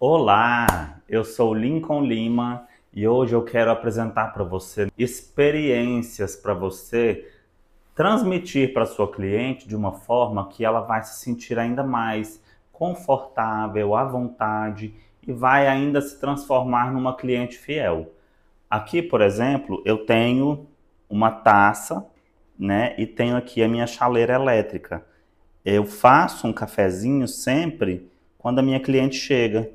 Olá, eu sou Lincoln Lima e hoje eu quero apresentar para você experiências para você transmitir para sua cliente de uma forma que ela vai se sentir ainda mais confortável, à vontade e vai ainda se transformar numa cliente fiel. Aqui, por exemplo, eu tenho uma taça, né, e tenho aqui a minha chaleira elétrica. Eu faço um cafezinho sempre quando a minha cliente chega.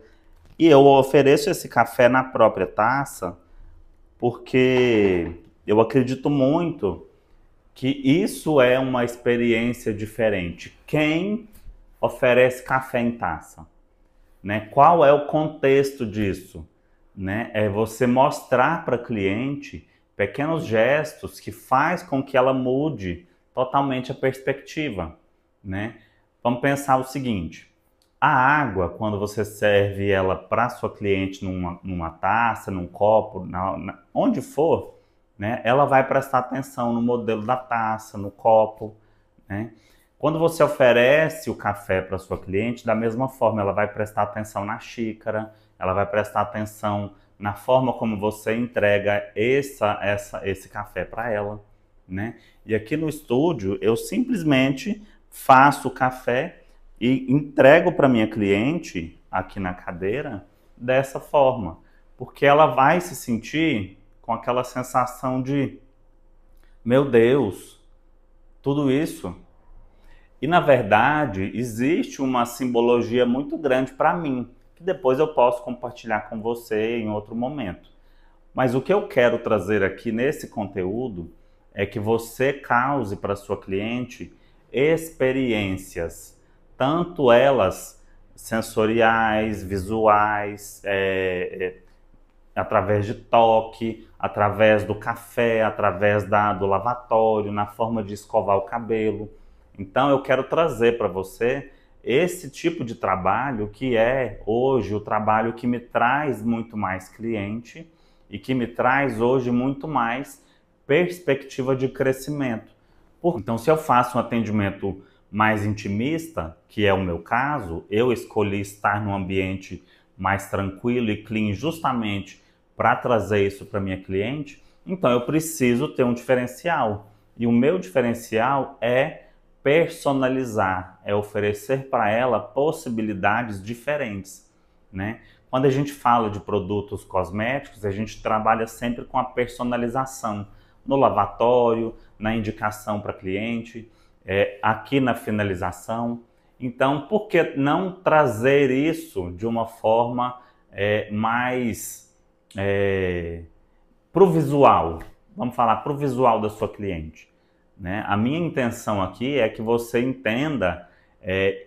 E eu ofereço esse café na própria taça porque eu acredito muito que isso é uma experiência diferente. Quem oferece café em taça, né? Qual é o contexto disso, né? É você mostrar para a cliente pequenos gestos que faz com que ela mude totalmente a perspectiva, né? Vamos pensar o seguinte: a água, quando você serve ela para sua cliente numa taça, num copo, onde for, né, ela vai prestar atenção no modelo da taça, no copo, né? Quando você oferece o café para sua cliente, da mesma forma, ela vai prestar atenção na xícara, ela vai prestar atenção na forma como você entrega esse café para ela, né? E aqui no estúdio, eu simplesmente faço o café e entrego para minha cliente aqui na cadeira dessa forma, porque ela vai se sentir com aquela sensação de, meu Deus, tudo isso. E na verdade, existe uma simbologia muito grande para mim, que depois eu posso compartilhar com você em outro momento. Mas o que eu quero trazer aqui nesse conteúdo é que você cause para sua cliente experiências, tanto elas sensoriais, visuais, através de toque, através do café, através do lavatório, na forma de escovar o cabelo. Então eu quero trazer para você esse tipo de trabalho que é hoje o trabalho que me traz muito mais cliente e que me traz hoje muito mais perspectiva de crescimento. Então, se eu faço um atendimento mais intimista, que é o meu caso, eu escolhi estar num ambiente mais tranquilo e clean justamente para trazer isso para minha cliente, então eu preciso ter um diferencial. E o meu diferencial é personalizar, é oferecer para ela possibilidades diferentes, né? Quando a gente fala de produtos cosméticos, a gente trabalha sempre com a personalização no lavatório, na indicação para cliente, aqui na finalização. Então, por que não trazer isso de uma forma mais para o visual? Vamos falar para o visual da sua cliente, né? A minha intenção aqui é que você entenda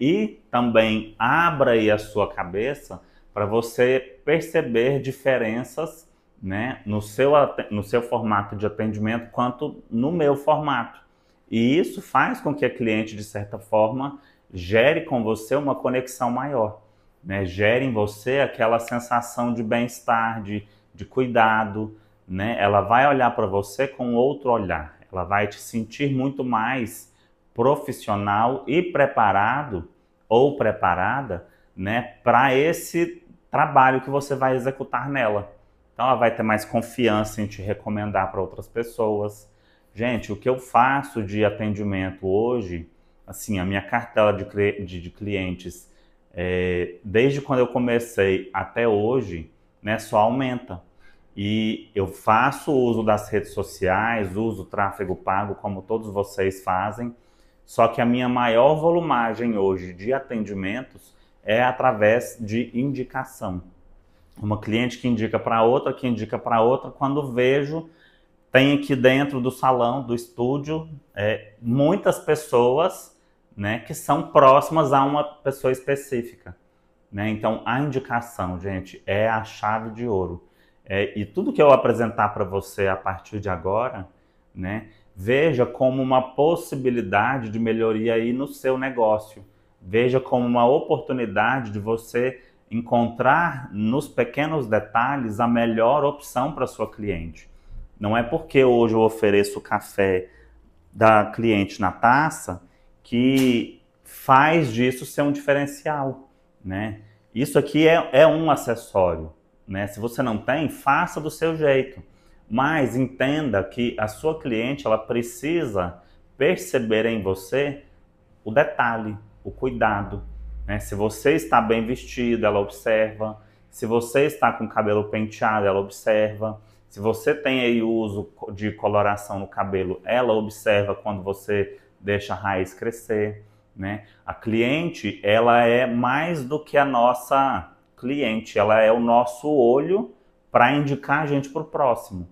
e também abra aí a sua cabeça para você perceber diferenças, né, no seu formato de atendimento quanto no meu formato. E isso faz com que a cliente, de certa forma, gere com você uma conexão maior, né? Gere em você aquela sensação de bem-estar, de cuidado, né? Ela vai olhar para você com outro olhar, ela vai te sentir muito mais profissional e preparado ou preparada, né, para esse trabalho que você vai executar nela. Então ela vai ter mais confiança em te recomendar para outras pessoas. Gente, o que eu faço de atendimento hoje, assim, a minha cartela de clientes, desde quando eu comecei até hoje, né, só aumenta. E eu faço uso das redes sociais, uso o tráfego pago, como todos vocês fazem, só que a minha maior volumagem hoje de atendimentos é através de indicação. Uma cliente que indica para outra, que indica para outra, quando vejo, tem aqui dentro do salão, do estúdio, muitas pessoas, né, que são próximas a uma pessoa específica, né? Então, a indicação, gente, é a chave de ouro. E tudo que eu apresentar para você a partir de agora, né, veja como uma possibilidade de melhoria aí no seu negócio. Veja como uma oportunidade de você encontrar nos pequenos detalhes a melhor opção para sua cliente. Não é porque hoje eu ofereço o café da cliente na taça que faz disso ser um diferencial, né? Isso aqui é um acessório, né? Se você não tem, faça do seu jeito. Mas entenda que a sua cliente, ela precisa perceber em você o detalhe, o cuidado, né? Se você está bem vestido, ela observa. Se você está com o cabelo penteado, ela observa. Se você tem aí o uso de coloração no cabelo, ela observa quando você deixa a raiz crescer, né? A cliente, ela é mais do que a nossa cliente, ela é o nosso olho para indicar a gente para o próximo,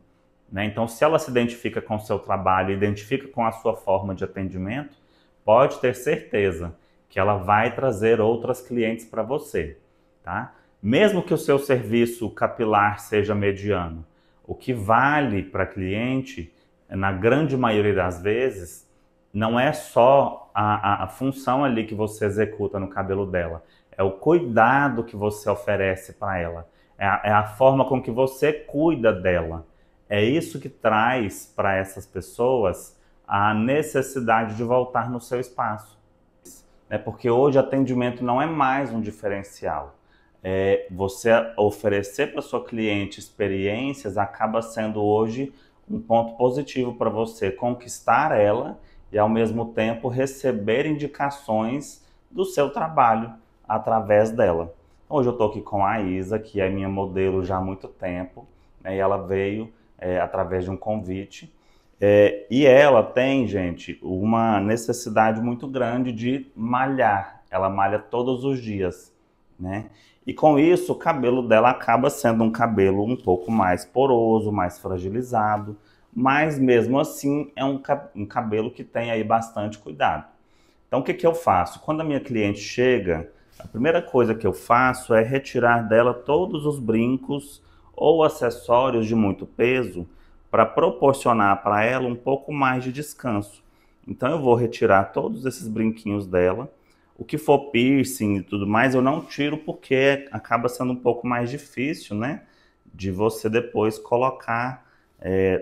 né? Então, se ela se identifica com o seu trabalho, identifica com a sua forma de atendimento, pode ter certeza que ela vai trazer outras clientes para você, tá? Mesmo que o seu serviço capilar seja mediano, o que vale para a cliente, na grande maioria das vezes, não é só a função ali que você executa no cabelo dela, é o cuidado que você oferece para ela, é a forma com que você cuida dela. É isso que traz para essas pessoas a necessidade de voltar no seu espaço. Porque hoje atendimento não é mais um diferencial. Você oferecer para sua cliente experiências acaba sendo hoje um ponto positivo para você conquistar ela e ao mesmo tempo receber indicações do seu trabalho através dela. Hoje eu estou aqui com a Isa, que é minha modelo já há muito tempo, né, e ela veio através de um convite. E ela tem, gente, uma necessidade muito grande de malhar. Ela malha todos os dias, né? E com isso, o cabelo dela acaba sendo um cabelo um pouco mais poroso, mais fragilizado, mas mesmo assim é um cabelo que tem aí bastante cuidado. Então, o que eu faço? Quando a minha cliente chega, a primeira coisa que eu faço é retirar dela todos os brincos ou acessórios de muito peso para proporcionar para ela um pouco mais de descanso. Então, eu vou retirar todos esses brinquinhos dela. O que for piercing e tudo mais, eu não tiro porque acaba sendo um pouco mais difícil, né? De você depois colocar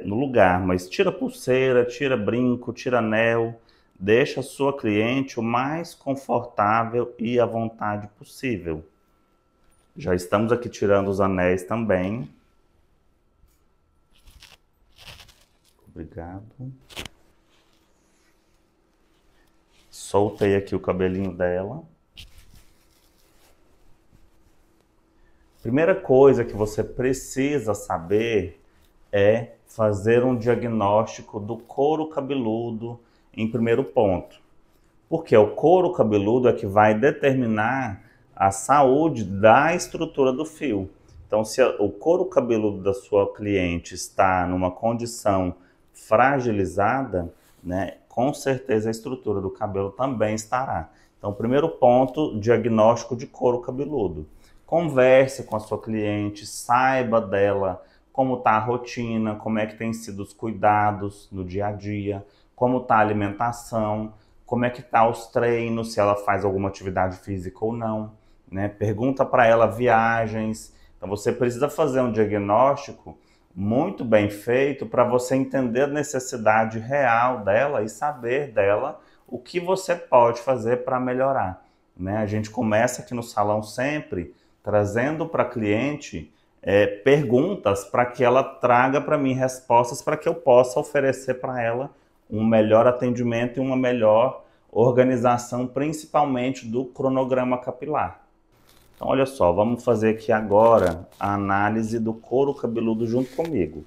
no lugar. Mas tira pulseira, tira brinco, tira anel. Deixa a sua cliente o mais confortável e à vontade possível. Já estamos aqui tirando os anéis também. Obrigado. Soltei aqui o cabelinho dela. Primeira coisa que você precisa saber é fazer um diagnóstico do couro cabeludo em primeiro ponto. Porque o couro cabeludo é que vai determinar a saúde da estrutura do fio. Então, se o couro cabeludo da sua cliente está numa condição fragilizada, né, com certeza a estrutura do cabelo também estará. Então, primeiro ponto, diagnóstico de couro cabeludo. Converse com a sua cliente, saiba dela como está a rotina, como é que tem sido os cuidados no dia a dia, como está a alimentação, como é que está os treinos, se ela faz alguma atividade física ou não, né? Pergunta para ela viagens. Então, você precisa fazer um diagnóstico muito bem feito para você entender a necessidade real dela e saber dela o que você pode fazer para melhorar, né? A gente começa aqui no salão sempre trazendo para a cliente perguntas para que ela traga para mim respostas para que eu possa oferecer para ela um melhor atendimento e uma melhor organização, principalmente do cronograma capilar. Então, olha só, vamos fazer aqui agora a análise do couro cabeludo junto comigo.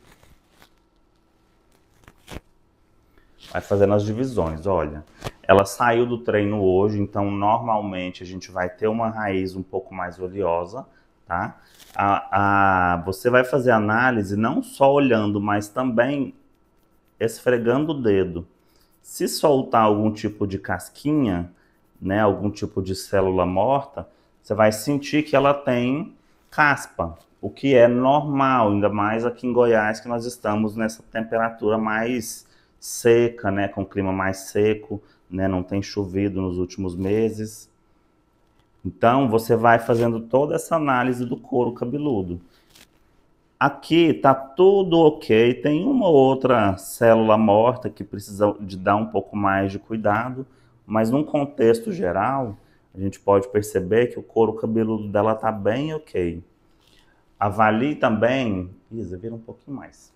Vai fazendo as divisões, olha. Ela saiu do treino hoje, então normalmente a gente vai ter uma raiz um pouco mais oleosa, tá? Você vai fazer a análise não só olhando, mas também esfregando o dedo. Se soltar algum tipo de casquinha, né, algum tipo de célula morta, você vai sentir que ela tem caspa, o que é normal, ainda mais aqui em Goiás, que nós estamos nessa temperatura mais seca, né, com o clima mais seco, né, não tem chovido nos últimos meses. Então, você vai fazendo toda essa análise do couro cabeludo. Aqui tá tudo ok, tem uma ou outra célula morta que precisa de dar um pouco mais de cuidado, mas num contexto geral, a gente pode perceber que o couro cabeludo dela tá bem ok. Avalie também, Isa, vira um pouquinho mais.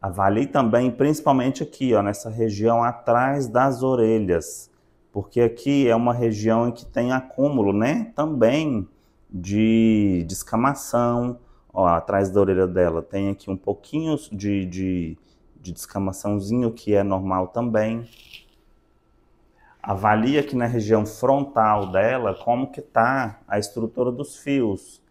Avalie também, principalmente aqui, ó, nessa região atrás das orelhas, porque aqui é uma região em que tem acúmulo, né, também de descamação. Ó, atrás da orelha dela tem aqui um pouquinho de descamaçãozinho, que é normal também. Avalie aqui na região frontal dela como que tá a estrutura dos fios.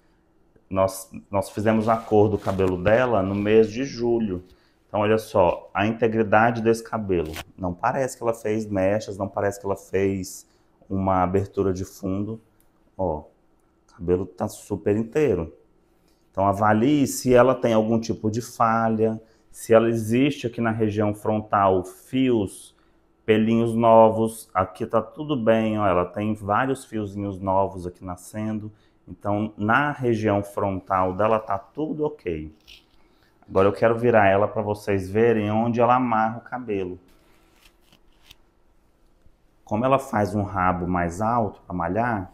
Nós fizemos a cor do cabelo dela no mês de julho. Então, olha só, a integridade desse cabelo. Não parece que ela fez mechas, não parece que ela fez uma abertura de fundo. Ó, o cabelo tá super inteiro. Então, avalie se ela tem algum tipo de falha, se ela existe aqui na região frontal fios, pelinhos novos. Aqui tá tudo bem, ó, ela tem vários fiozinhos novos aqui nascendo. Então, na região frontal dela tá tudo ok. Agora eu quero virar ela para vocês verem onde ela amarra o cabelo. Como ela faz um rabo mais alto para malhar,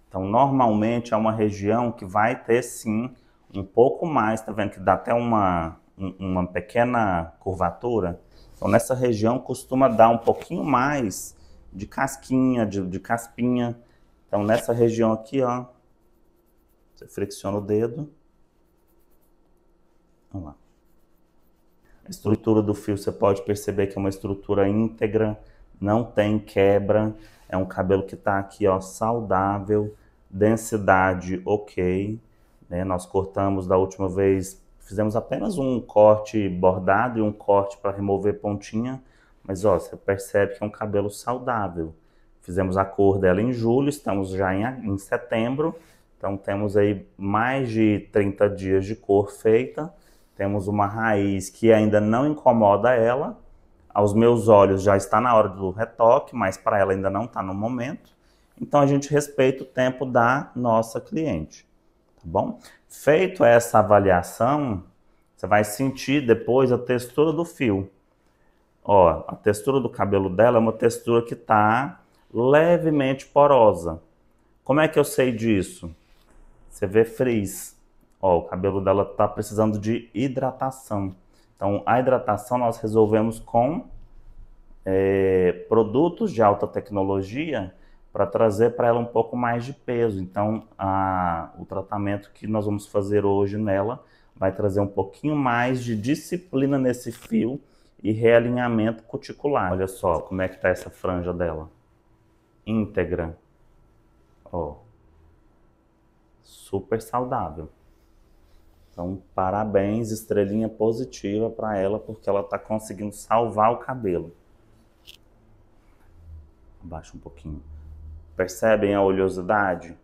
então normalmente é uma região que vai ter sim um pouco mais, tá vendo que dá até uma pequena curvatura? Então nessa região costuma dar um pouquinho mais de casquinha, de caspinha. Então nessa região aqui, ó, você flexiona o dedo. Vamos lá. A estrutura do fio você pode perceber que é uma estrutura íntegra, não tem quebra, é um cabelo que está aqui, ó, saudável, densidade ok, né? Nós cortamos da última vez, fizemos apenas um corte bordado e um corte para remover pontinha, mas ó, você percebe que é um cabelo saudável. Fizemos a cor dela em julho, estamos já em setembro, então temos aí mais de 30 dias de cor feita. Temos uma raiz que ainda não incomoda ela. Aos meus olhos já está na hora do retoque, mas para ela ainda não está no momento. Então a gente respeita o tempo da nossa cliente, tá bom? Feito essa avaliação, você vai sentir depois a textura do fio. Ó, a textura do cabelo dela é uma textura que está levemente porosa. Como é que eu sei disso? Você vê frizz. Ó, o cabelo dela está precisando de hidratação. Então, a hidratação nós resolvemos com produtos de alta tecnologia para trazer para ela um pouco mais de peso. Então, o tratamento que nós vamos fazer hoje nela vai trazer um pouquinho mais de disciplina nesse fio e realinhamento cuticular. Olha só como é que está essa franja dela. Íntegra. Ó, super saudável. Então, parabéns, estrelinha positiva para ela, porque ela está conseguindo salvar o cabelo. Abaixa um pouquinho. Percebem a oleosidade?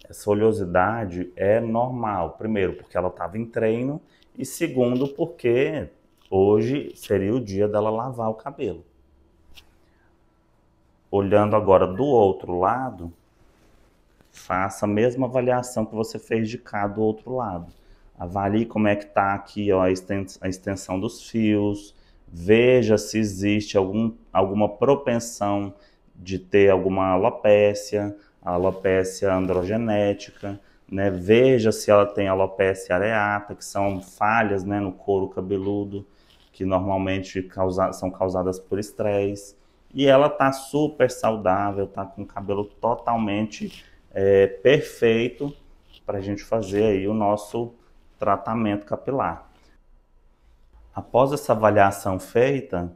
Essa oleosidade é normal. Primeiro, porque ela estava em treino. E segundo, porque hoje seria o dia dela lavar o cabelo. Olhando agora do outro lado, faça a mesma avaliação que você fez de cá do outro lado. Avalie como é que está aqui, ó, a extensão dos fios, veja se existe alguma propensão de ter alguma alopécia, a alopécia androgenética, né? Veja se ela tem alopécia areata, que são falhas, né, no couro cabeludo, que normalmente são causadas por estresse. E ela está super saudável, está com o cabelo totalmente perfeito para a gente fazer aí o nosso tratamento capilar. Após essa avaliação feita,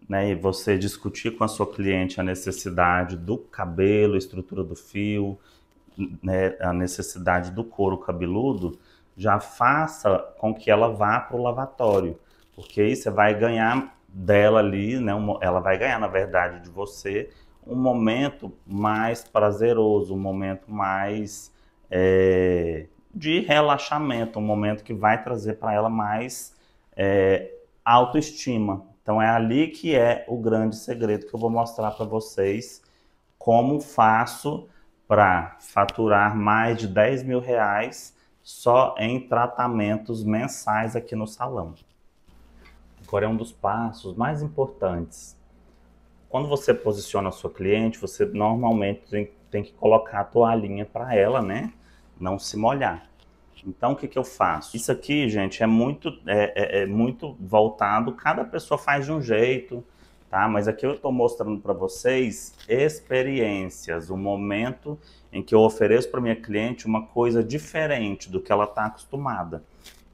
né, e você discutir com a sua cliente a necessidade do cabelo, estrutura do fio, né, a necessidade do couro cabeludo, já faça com que ela vá para o lavatório, porque aí você vai ganhar dela ali, né, ela vai ganhar, na verdade, de você, um momento mais prazeroso, um momento mais de relaxamento, um momento que vai trazer para ela mais autoestima. Então é ali que é o grande segredo que eu vou mostrar para vocês como faço para faturar mais de 10 mil reais só em tratamentos mensais aqui no salão. Agora é um dos passos mais importantes. Quando você posiciona a sua cliente, você normalmente tem que colocar a toalhinha para ela, né? Não se molhar. Então, o que que eu faço? Isso aqui, gente, é muito voltado, cada pessoa faz de um jeito, tá? Mas aqui eu estou mostrando para vocês experiências, o momento em que eu ofereço para minha cliente uma coisa diferente do que ela está acostumada.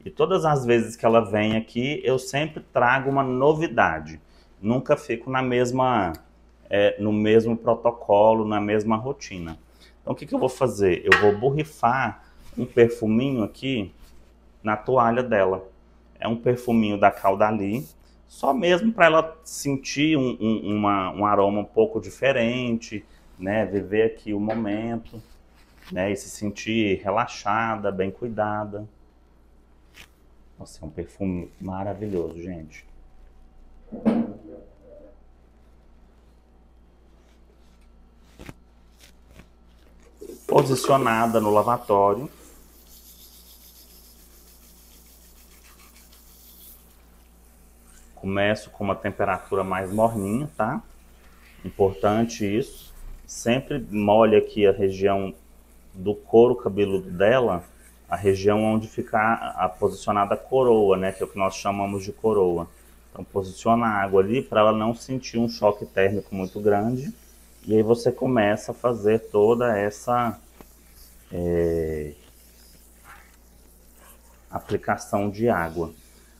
E todas as vezes que ela vem aqui, eu sempre trago uma novidade. Nunca fico no mesmo protocolo, na mesma rotina. Então, o que que eu vou fazer? Eu vou borrifar um perfuminho aqui na toalha dela. É um perfuminho da Caudalie, só mesmo para ela sentir um aroma um pouco diferente, né? Viver aqui o momento, né? E se sentir relaxada, bem cuidada. Nossa, é um perfume maravilhoso, gente. Posicionada no lavatório. Começo com uma temperatura mais morninha, tá? Importante isso. Sempre molhe aqui a região do couro cabeludo dela, a região onde fica posicionada a coroa, né? Que é o que nós chamamos de coroa. Então posiciona a água ali para ela não sentir um choque térmico muito grande. E aí você começa a fazer toda essa aplicação de água.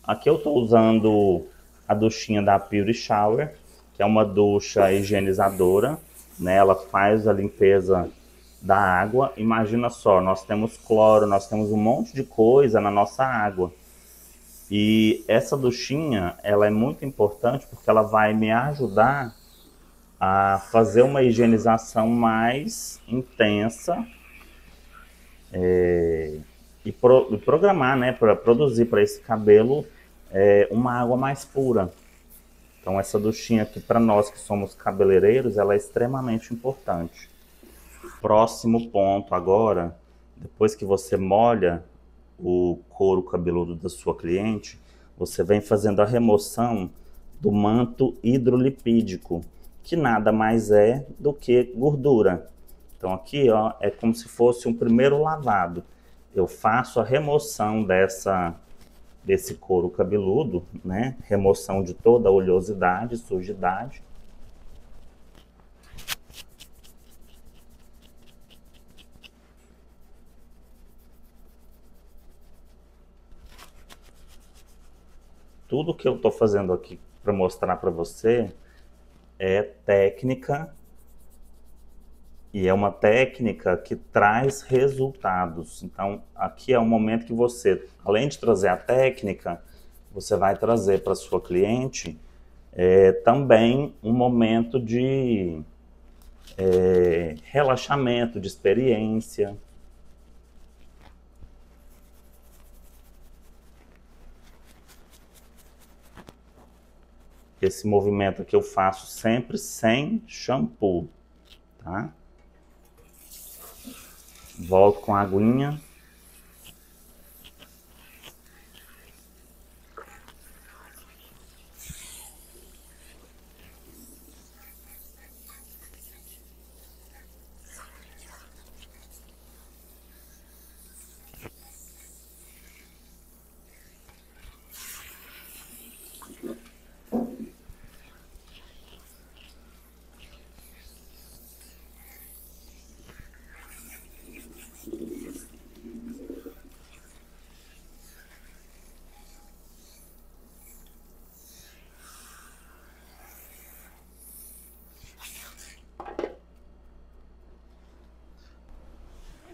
Aqui eu estou usando a duchinha da Pure Shower, que é uma ducha higienizadora, né? Ela faz a limpeza da água. Imagina só, nós temos cloro, nós temos um monte de coisa na nossa água. E essa duchinha, ela é muito importante porque ela vai me ajudar a fazer uma higienização mais intensa e programar, né, para produzir para esse cabelo uma água mais pura. Então essa duchinha aqui, para nós que somos cabeleireiros, ela é extremamente importante. Próximo ponto agora, depois que você molha o couro cabeludo da sua cliente, você vem fazendo a remoção do manto hidrolipídico, que nada mais é do que gordura. Então aqui, ó, é como se fosse um primeiro lavado. Eu faço a remoção desse couro cabeludo, né? Remoção de toda a oleosidade, sujidade. Tudo que eu estou fazendo aqui para mostrar para você é técnica, e é uma técnica que traz resultados. Então, aqui é um momento que você, além de trazer a técnica, você vai trazer para sua cliente também um momento de relaxamento, de experiência. Esse movimento aqui eu faço sempre sem shampoo, tá? Volto com a aguinha.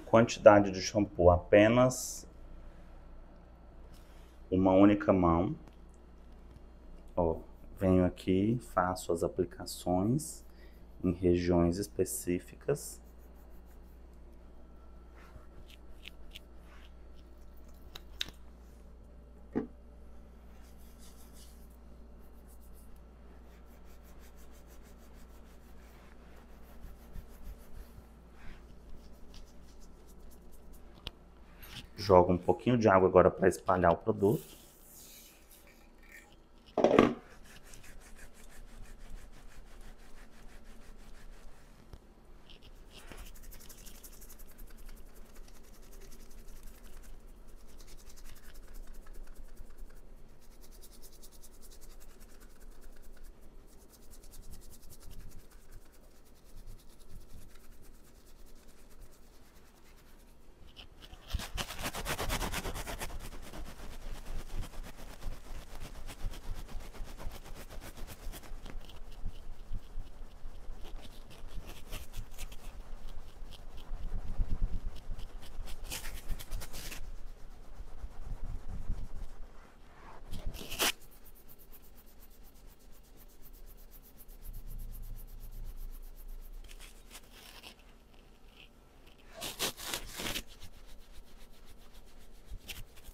Quantidade de shampoo apenas uma única mão. Ó, venho aqui, faço as aplicações em regiões específicas. Jogo um pouquinho de água agora para espalhar o produto.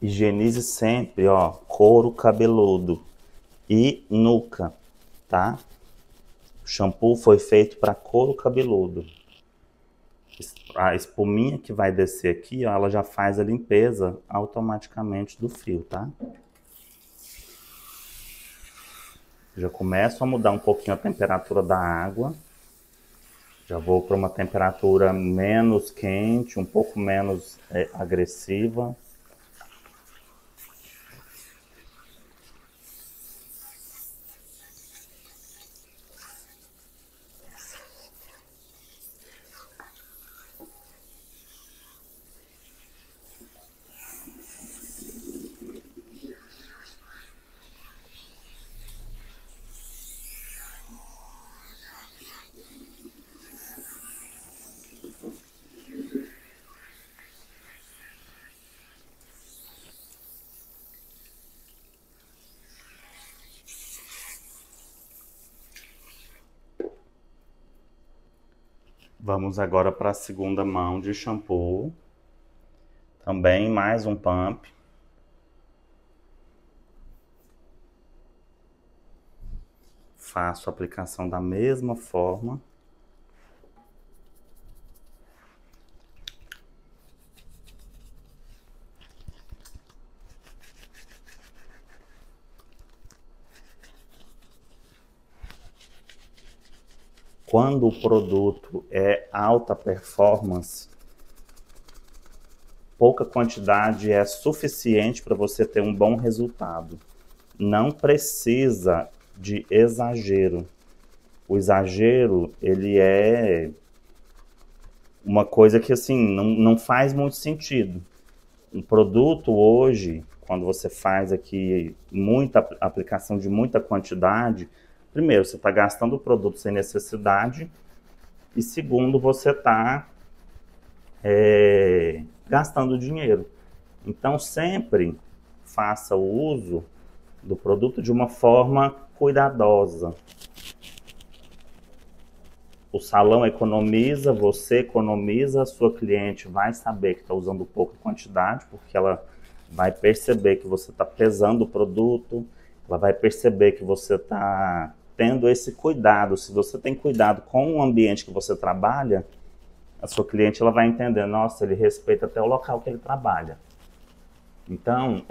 Higienize sempre, ó, couro cabeludo e nuca, tá? O shampoo foi feito para couro cabeludo. A espuminha que vai descer aqui, ó, ela já faz a limpeza automaticamente do fio, tá? Já começo a mudar um pouquinho a temperatura da água. Já vou para uma temperatura menos quente, um pouco menos agressiva. Vamos agora para a segunda mão de shampoo. Também mais um pump. Faço a aplicação da mesma forma. Quando o produto é alta performance, pouca quantidade é suficiente para você ter um bom resultado. Não precisa de exagero. O exagero, ele é uma coisa que assim, não faz muito sentido. Um produto hoje, quando você faz aqui muita aplicação de muita quantidade, primeiro, você está gastando o produto sem necessidade, e segundo, você está gastando dinheiro. Então, sempre faça o uso do produto de uma forma cuidadosa. O salão economiza, você economiza, a sua cliente vai saber que está usando pouca quantidade, porque ela vai perceber que você está pesando o produto, ela vai perceber que você está tendo esse cuidado. Se você tem cuidado com o ambiente que você trabalha, a sua cliente ela vai entender, nossa, ele respeita até o local que ele trabalha. Então,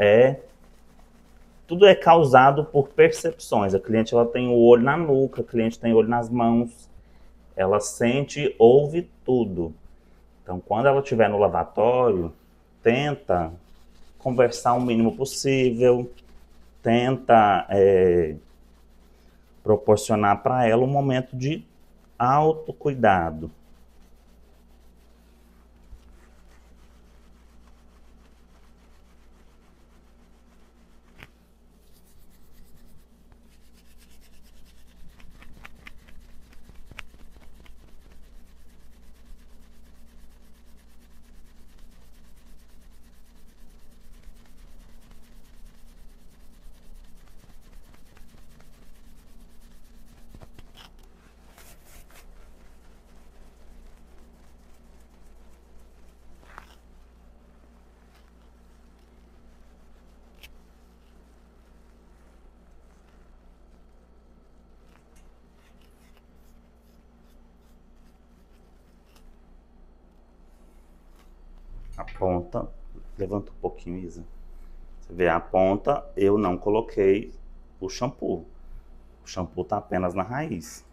tudo é causado por percepções. A cliente ela tem o olho na nuca, a cliente tem o olho nas mãos, ela sente, ouve tudo. Então, quando ela estiver no lavatório, tenta conversar o mínimo possível, tenta proporcionar para ela um momento de autocuidado. A ponta, levanta um pouquinho, Isa. Você vê a ponta, eu não coloquei o shampoo. O shampoo está apenas na raiz.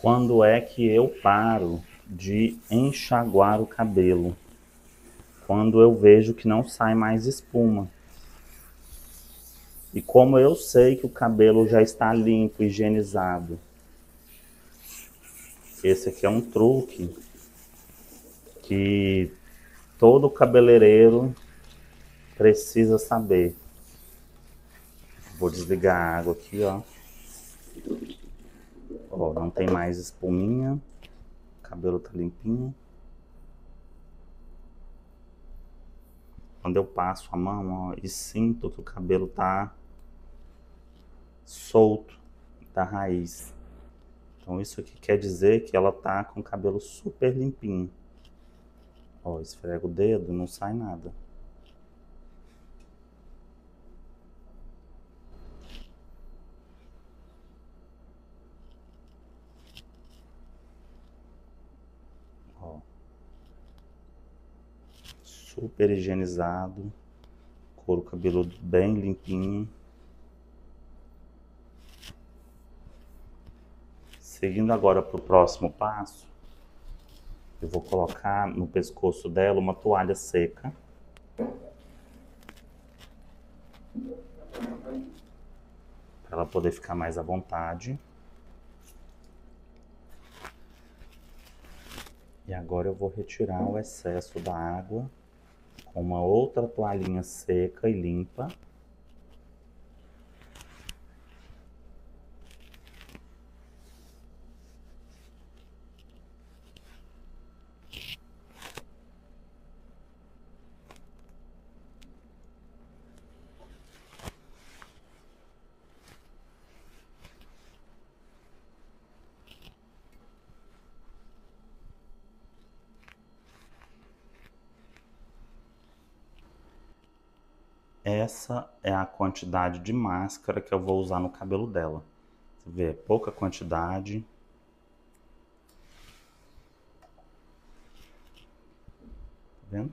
Quando é que eu paro de enxaguar o cabelo? Quando eu vejo que não sai mais espuma. E como eu sei que o cabelo já está limpo, higienizado. Esse aqui é um truque que todo cabeleireiro precisa saber. Vou desligar a água aqui, ó. Ó, não tem mais espuminha. O cabelo tá limpinho. Quando eu passo a mão, ó, e sinto que o cabelo tá solto da raiz. Então isso aqui quer dizer que ela tá com o cabelo super limpinho. Ó, esfrego o dedo, não sai nada. Ó. Super higienizado. Couro cabeludo bem limpinho. Seguindo agora para o próximo passo, eu vou colocar no pescoço dela uma toalha seca. Para ela poder ficar mais à vontade. E agora eu vou retirar o excesso da água com uma outra toalhinha seca e limpa. Essa é a quantidade de máscara que eu vou usar no cabelo dela. Você vê, é pouca quantidade. Tá vendo?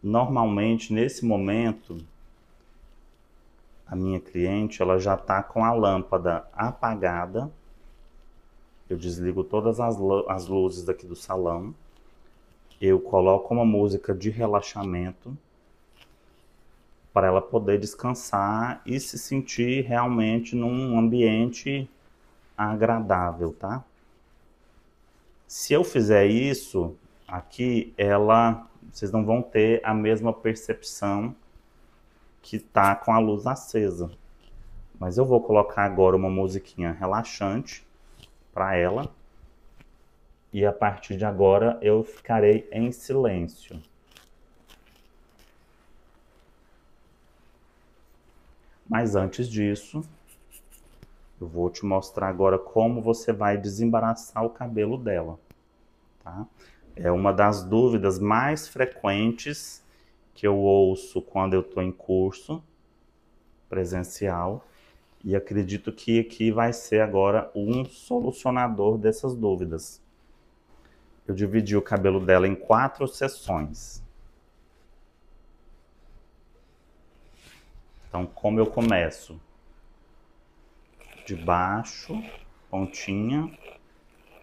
Normalmente, nesse momento, a minha cliente ela já está com a lâmpada apagada. Eu desligo todas as luzes aqui do salão. Eu coloco uma música de relaxamento para ela poder descansar e se sentir realmente num ambiente agradável, tá? Se eu fizer isso aqui, vocês não vão ter a mesma percepção que tá com a luz acesa. Mas eu vou colocar agora uma musiquinha relaxante para ela. E a partir de agora eu ficarei em silêncio. Mas antes disso, eu vou te mostrar agora como você vai desembaraçar o cabelo dela, tá? É uma das dúvidas mais frequentes que eu ouço quando eu estou em curso presencial. E acredito que aqui vai ser agora um solucionador dessas dúvidas. Eu dividi o cabelo dela em 4 sessões. Então, como eu começo? De baixo, pontinha,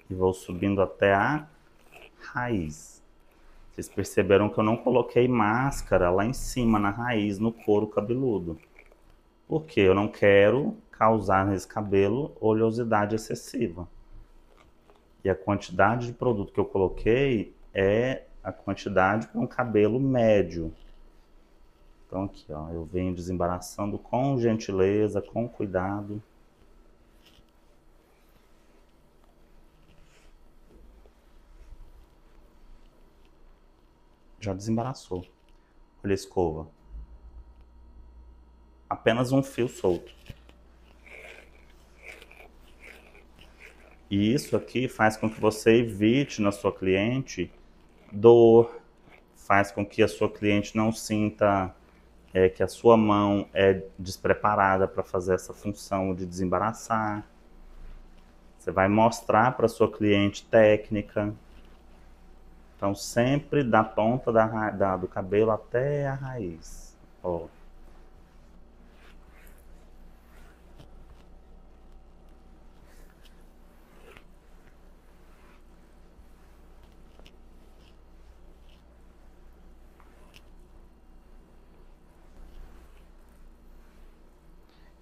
e vou subindo até a raiz. Vocês perceberam que eu não coloquei máscara lá em cima, na raiz, no couro cabeludo. Porque eu não quero causar nesse cabelo oleosidade excessiva. E a quantidade de produto que eu coloquei é a quantidade para um cabelo médio. Então aqui, ó, eu venho desembaraçando com gentileza, com cuidado. Já desembaraçou. Olha a escova. Apenas um fio solto. E isso aqui faz com que você evite na sua cliente dor, faz com que a sua cliente não sinta que a sua mão é despreparada para fazer essa função de desembaraçar. Você vai mostrar para a sua cliente técnica. Então sempre da ponta do cabelo até a raiz. Ó.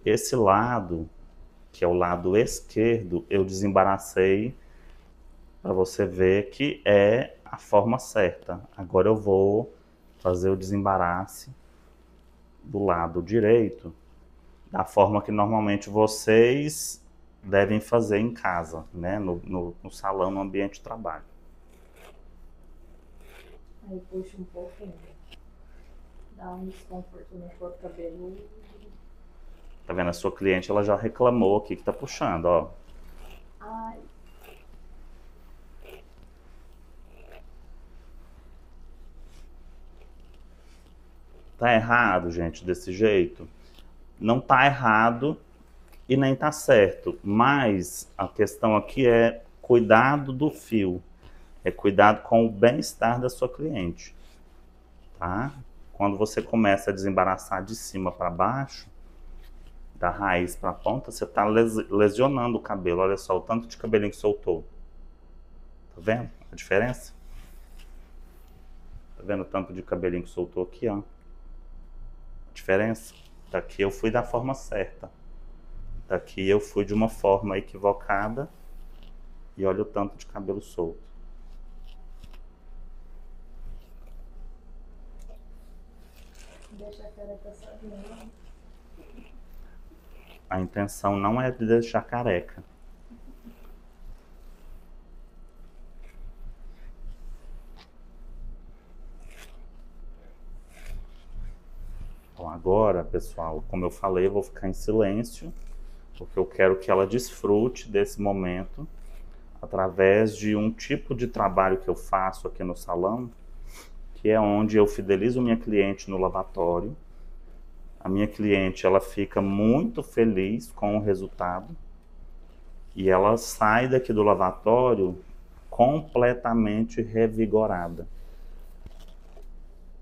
Esse lado, que é o lado esquerdo, eu desembaracei para você ver que é a forma certa. Agora eu vou fazer o desembaraço do lado direito, da forma que normalmente vocês devem fazer em casa, né? No salão, no ambiente de trabalho. Aí puxa um pouquinho. Dá um desconforto no couro cabeludo. Tá vendo? A sua cliente, ela já reclamou aqui que tá puxando, ó. Ai. Tá errado, gente, desse jeito? Não tá errado e nem tá certo, mas a questão aqui é cuidado do fio, é cuidado com o bem-estar da sua cliente, tá? Quando você começa a desembaraçar de cima para baixo, da raiz para a ponta, você está lesionando o cabelo. Olha só o tanto de cabelinho que soltou. Tá vendo a diferença? Tá vendo o tanto de cabelinho que soltou aqui, ó? A diferença? Daqui eu fui da forma certa. Daqui eu fui de uma forma equivocada. E olha o tanto de cabelo solto. Deixa a careca sozinha. A intenção não é de deixar careca. Então agora, pessoal, como eu falei, eu vou ficar em silêncio, porque eu quero que ela desfrute desse momento através de um tipo de trabalho que eu faço aqui no salão, que é onde eu fidelizo minha cliente no lavatório. A minha cliente, ela fica muito feliz com o resultado e ela sai daqui do lavatório completamente revigorada.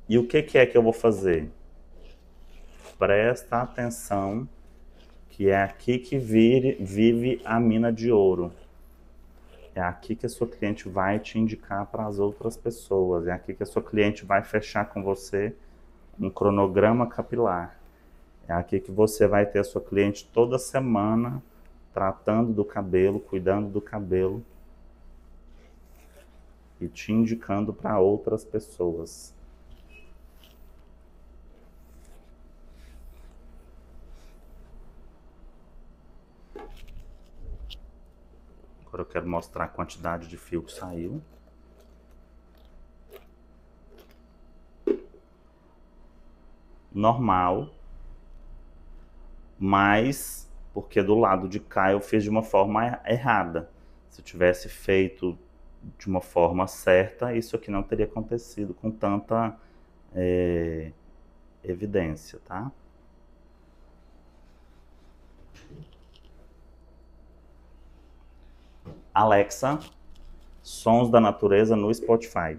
E o que é que eu vou fazer? Presta atenção, que é aqui que vive a mina de ouro. É aqui que a sua cliente vai te indicar para as outras pessoas. É aqui que a sua cliente vai fechar com você um cronograma capilar. É aqui que você vai ter a sua cliente toda semana tratando do cabelo, cuidando do cabelo e te indicando para outras pessoas. Agora eu quero mostrar a quantidade de fio que saiu. Normal, mas porque do lado de cá eu fiz de uma forma errada. Se eu tivesse feito de uma forma certa, isso aqui não teria acontecido com tanta evidência, tá? Alexa, sons da natureza no Spotify.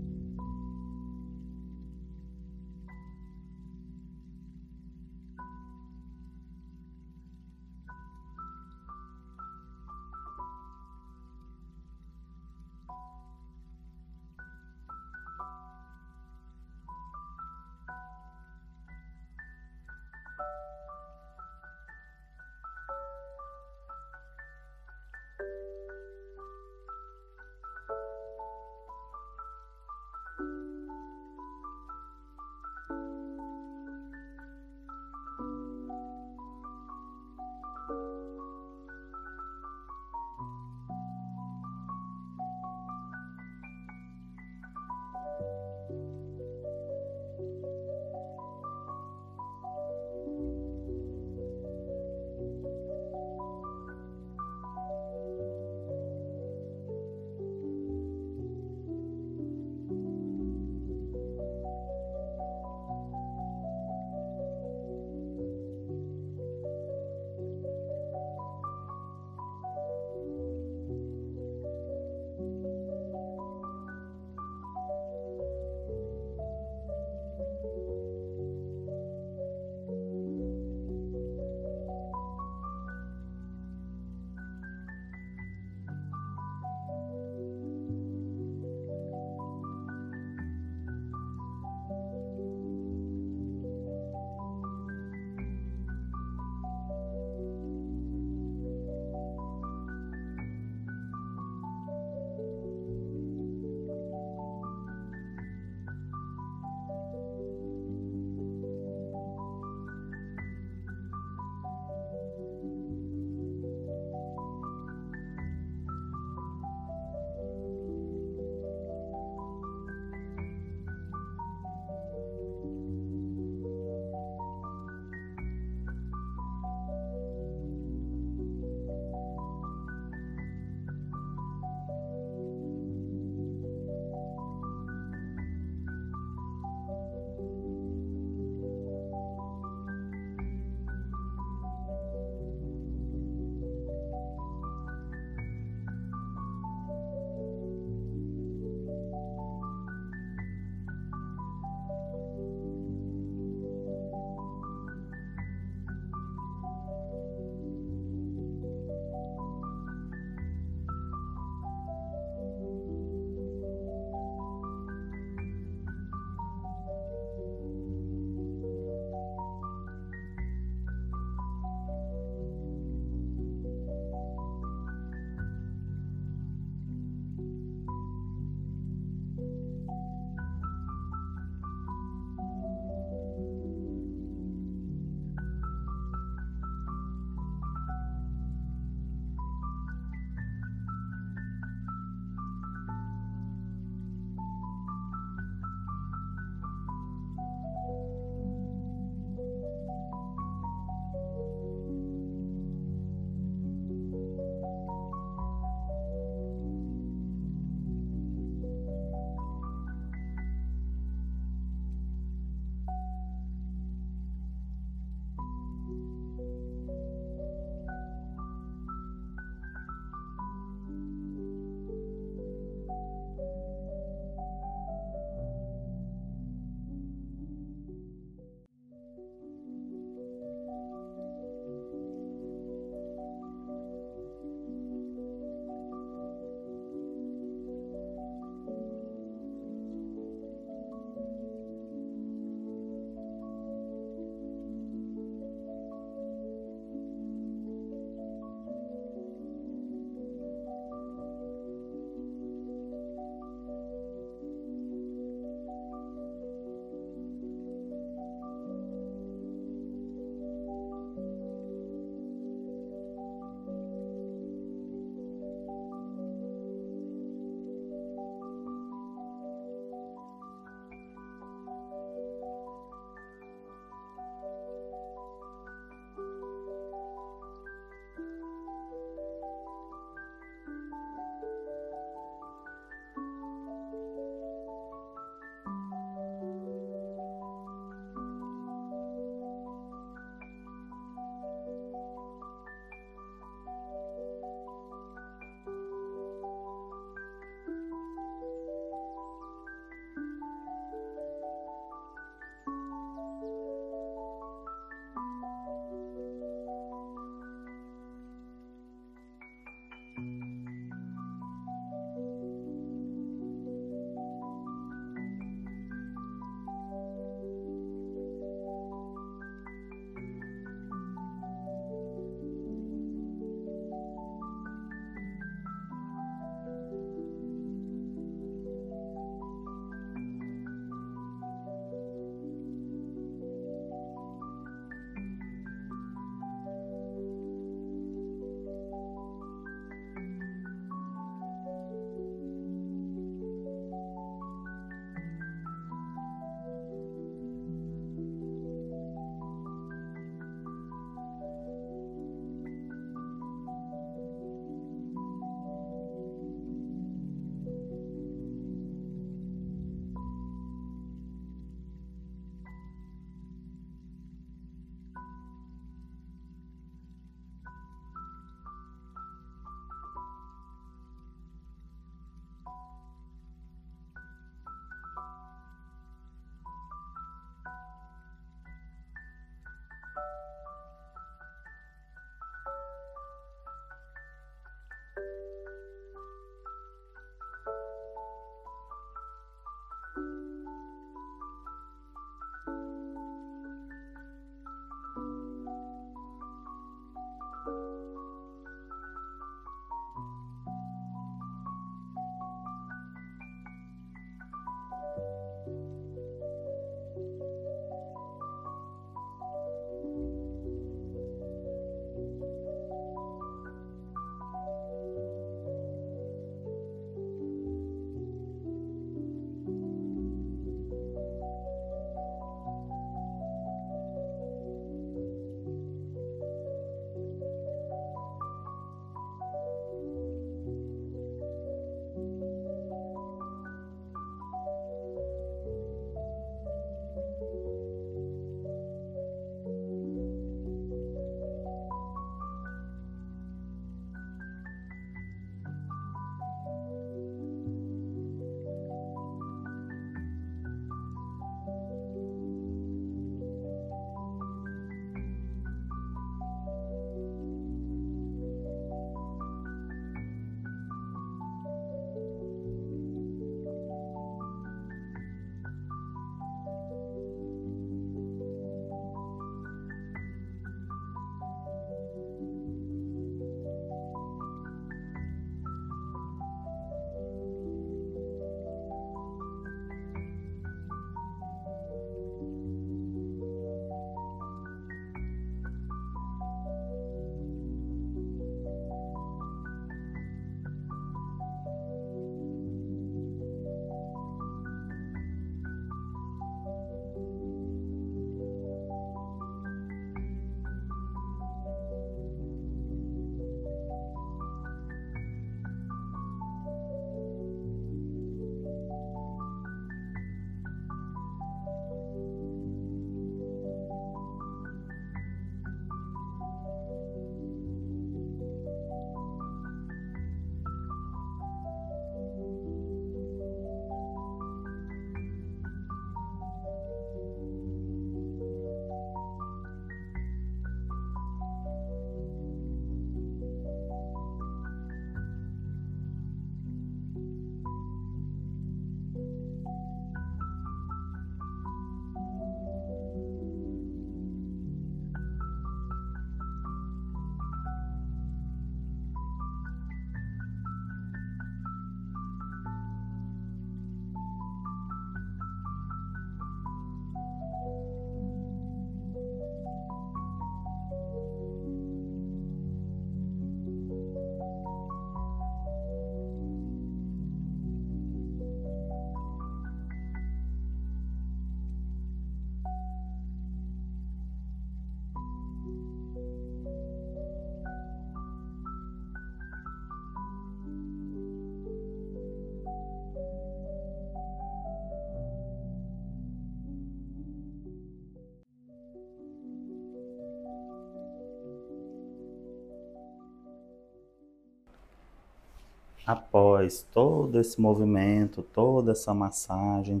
Após todo esse movimento, toda essa massagem,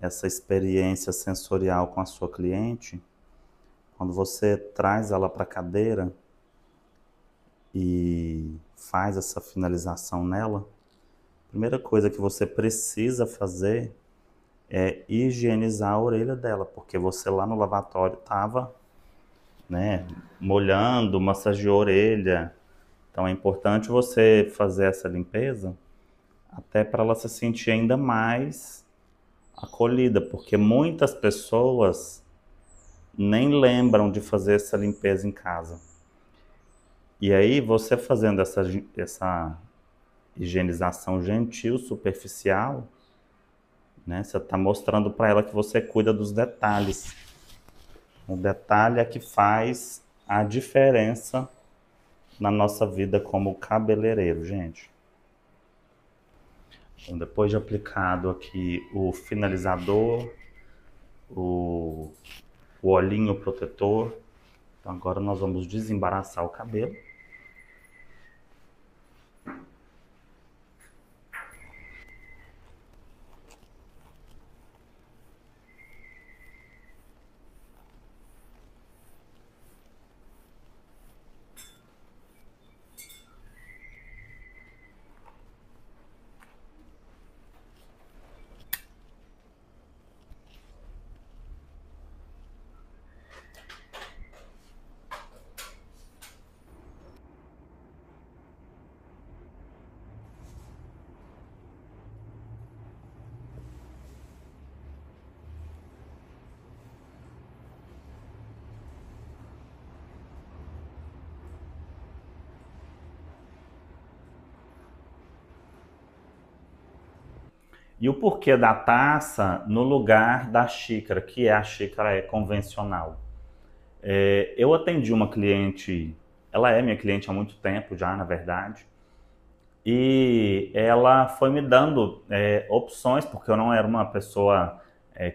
essa experiência sensorial com a sua cliente, quando você traz ela para a cadeira e faz essa finalização nela, a primeira coisa que você precisa fazer é higienizar a orelha dela, porque você lá no lavatório estava, né, molhando, massageou a orelha. Então é importante você fazer essa limpeza até para ela se sentir ainda mais acolhida, porque muitas pessoas nem lembram de fazer essa limpeza em casa. E aí você fazendo essa higienização gentil, superficial, né, você está mostrando para ela que você cuida dos detalhes. O detalhe é que faz a diferença na nossa vida como cabeleireiro, gente. Então, depois de aplicado aqui o finalizador, o olhinho protetor, então agora nós vamos desembaraçar o cabelo. E o porquê da taça no lugar da xícara, que é a xícara convencional? Eu atendi uma cliente, ela é minha cliente há muito tempo já, na verdade, e ela foi me dando opções, porque eu não era uma pessoa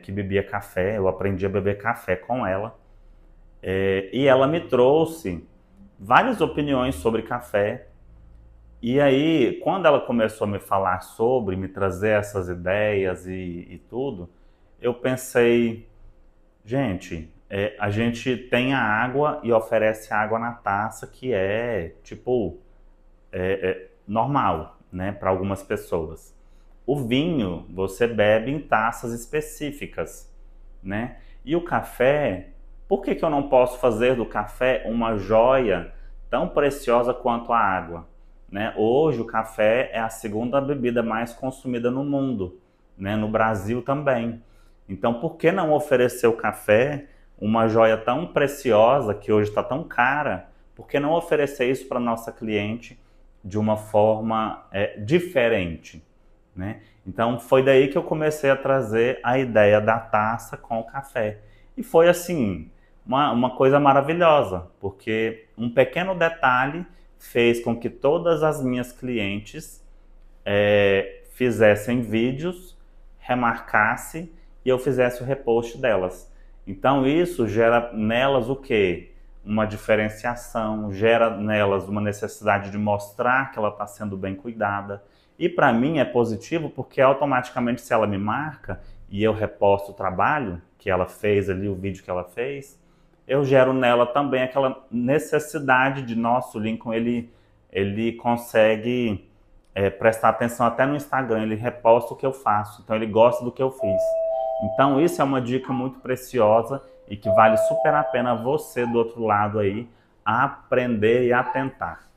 que bebia café, eu aprendi a beber café com ela, e ela me trouxe várias opiniões sobre café. E aí, quando ela começou a me falar sobre, me trazer essas ideias e tudo, eu pensei, gente, a gente tem a água e oferece água na taça, que é, tipo, normal, né, para algumas pessoas. O vinho, você bebe em taças específicas, né? E o café, por que que eu não posso fazer do café uma joia tão preciosa quanto a água? Né? Hoje o café é a segunda bebida mais consumida no mundo, né? No Brasil também. Então, por que não oferecer o café, uma joia tão preciosa que hoje está tão cara? Por que não oferecer isso para nossa cliente de uma forma diferente, né? Então, foi daí que eu comecei a trazer a ideia da taça com o café. E foi assim, uma coisa maravilhosa, porque um pequeno detalhe fez com que todas as minhas clientes fizessem vídeos, remarcasse e eu fizesse o repost delas. Então isso gera nelas o quê? Uma diferenciação, gera nelas uma necessidade de mostrar que ela está sendo bem cuidada. E para mim é positivo porque automaticamente se ela me marca e eu reposto o trabalho que ela fez ali, o vídeo que ela fez, eu gero nela também aquela necessidade de, nossa, o Lincoln, ele consegue prestar atenção até no Instagram, ele reposta o que eu faço, então ele gosta do que eu fiz. Então isso é uma dica muito preciosa e que vale super a pena você do outro lado aí aprender e atentar.